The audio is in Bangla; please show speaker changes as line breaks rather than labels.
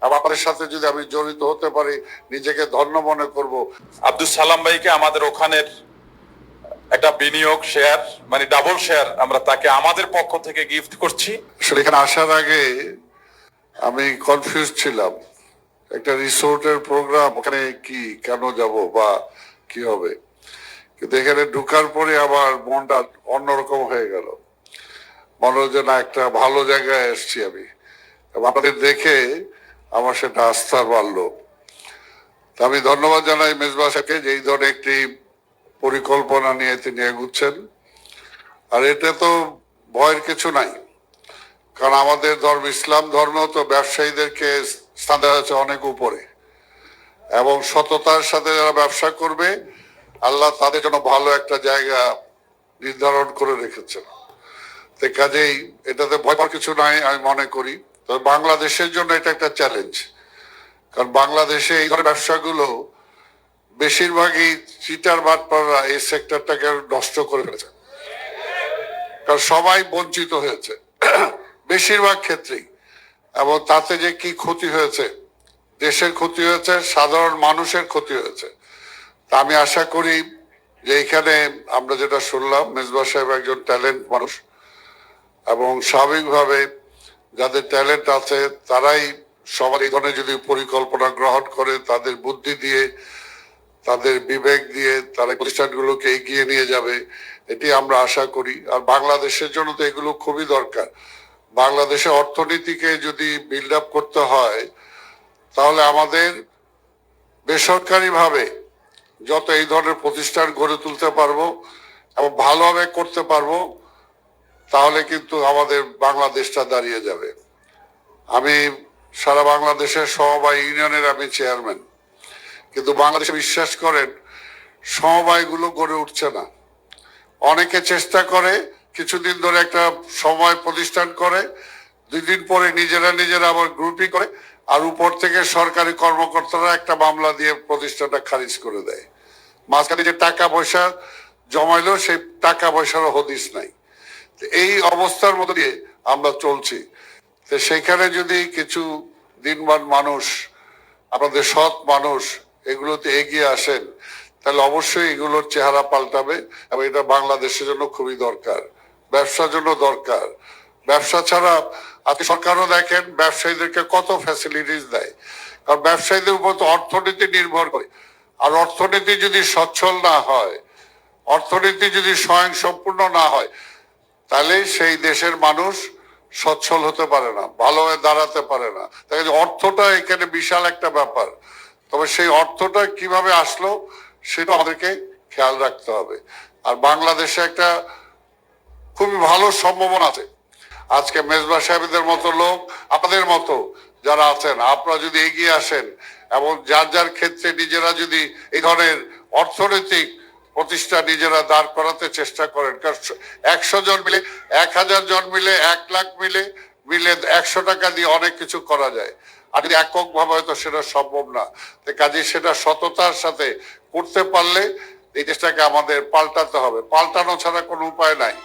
আপনাদের সাথে যদি আমি জড়িত হতে পারি নিজেকে ধন্য মনে করব।
আব্দুল সালাম ভাইকে আমাদের ওখানের একটা বিনিয়োগ শেয়ার মানে ডাবল শেয়ার আমরা তাকে আমাদের পক্ষ থেকে গিফট করছি।
আসলে এখানে আসার আগে আমি কনফিউজ ছিলাম, একটা রিসোর্টের প্রোগ্রাম, ওখানে কি কেন যাব বা কি হবে, কিন্তু এখানে ঢুকার পরে আমার মনটা অন্যরকম হয়ে গেল। মনে হচ্ছে না একটা ভালো জায়গায় এসছি আমি, এবং আপনাদের দেখে আমার সেটা আস্থা বাড়লো। আমি ধন্যবাদ জানাই মেজবা সাহেবকে যে এই ধরনের একটি পরিকল্পনা নিয়ে তিনি এগুচ্ছেন। আর এটা তো ভয়ের কিছু নাই, কারণ আমাদের ধর্ম ইসলাম ধর্ম তো ব্যবসায়ীদেরকে স্থান দেওয়া হচ্ছে অনেক উপরে, এবং সততার সাথে যারা ব্যবসা করবে আল্লাহ তাদের জন্য ভালো একটা জায়গা নির্ধারণ করে রেখেছেন। তো কাজেই এটাতে ভয় পাওয়ার কিছু নাই আমি মনে করি। তবে বাংলাদেশের জন্য এটা একটা চ্যালেঞ্জ, কারণ বাংলাদেশে এই ধরনের ব্যবসাগুলো বেশিরভাগই চিটার বাটপাররা এই সেক্টরটাকে নষ্ট করে ফেলেছে, কারণ সবাই বঞ্চিত হয়েছে বেশিরভাগ ক্ষেত্রেই। এবং তাতে যে কি ক্ষতি হয়েছে, দেশের ক্ষতি হয়েছে, সাধারণ মানুষের ক্ষতি হয়েছে। তা আমি আশা করি যে এখানে আমরা যেটা শুনলাম, মেজবা সাহেব একজন ট্যালেন্ট মানুষ, এবং স্বাভাবিকভাবে যাদের ট্যালেন্ট আছে তারাই সবার এই ধরনের যদি পরিকল্পনা গ্রহণ করে, তাদের বুদ্ধি দিয়ে তাদের বিবেক দিয়ে তারা প্রতিষ্ঠানগুলোকে এগিয়ে নিয়ে যাবে, এটি আমরা আশা করি। আর বাংলাদেশের জন্য তো এগুলো খুবই দরকার। বাংলাদেশের অর্থনীতিকে যদি বিল্ড আপ করতে হয়, তাহলে আমাদের বেসরকারিভাবে যত এই ধরনের প্রতিষ্ঠান গড়ে তুলতে পারবো এবং ভালোভাবে করতে পারবো, তাহলে কিন্তু আমাদের বাংলাদেশটা দাঁড়িয়ে যাবে। আমি সারা বাংলাদেশের সমবায় ইউনিয়নের আমি চেয়ারম্যান, কিন্তু বাংলাদেশে বিশ্বাস করেন সমবায়গুলো গড়ে উঠছে না। অনেকে চেষ্টা করে, কিছুদিন ধরে একটা সময় প্রতিষ্ঠান করে, 2 দিন পরে নিজেরা আবার গ্রুপিং করে, আর উপর থেকে সরকারি কর্মকর্তারা একটা মামলা দিয়ে প্রতিষ্ঠানটা খারিজ করে দেয়। মাঝখানে যে টাকা পয়সা জমাইলো সেই টাকা পয়সারও হদিস নাই। এই অবস্থার মধ্যে দিয়ে আমরা চলছি। তো সেখানে যদি কিছু দিনবান মানুষ, আপনাদের সৎ মানুষ এগুলোতে এগিয়ে আসেন, তাহলে অবশ্যই এগুলোর চেহারা পাল্টাবে, এবং এটা বাংলাদেশের জন্য খুবই দরকার, ব্যবসার জন্য দরকার। ব্যবসা ছাড়া আপনি সরকারও দেখেন ব্যবসায়ীদেরকে কত ফ্যাসিলিটিস দেয়, কারণ ব্যবসায়ীদের উপর তো অর্থনীতি নির্ভর করে। আর অর্থনীতি যদি সচ্ছল না হয়, অর্থনীতি যদি স্বয়ংসম্পূর্ণ না হয়, তাহলে সেই দেশের মানুষ সচ্ছল হতে পারে না, ভালো হয়ে দাঁড়াতে পারে না। তাই অর্থটা এখানে বিশাল একটা ব্যাপার। তবে সেই অর্থটা কিভাবে আসলো সেটা আমাদেরকে খেয়াল রাখতে হবে। আর বাংলাদেশে একটা খুবই ভালো সম্ভাবনা আছে। আজকে মেজবা সাহেবদের মতো লোক, আপনাদের মতো যারা আছেন, আপনারা যদি এগিয়ে আসেন এবং যার ক্ষেত্রে নিজেরা যদি এই ধরনের অর্থনৈতিক প্রতিষ্ঠান নিজেরা দাঁড় করাতে চেষ্টা করেন, কারণ 100 জন মিলে, 1000 জন মিলে, 1 লাখ মিলে 100 টাকা দিয়ে অনেক কিছু করা যায়। আর যদি এককভাবে হয়তো সেটা সম্ভব না। কাজে সেটা সততার সাথে করতে পারলে এই দেশটাকে আমাদের পাল্টাতে হবে, পাল্টানো ছাড়া কোনো উপায় নাই।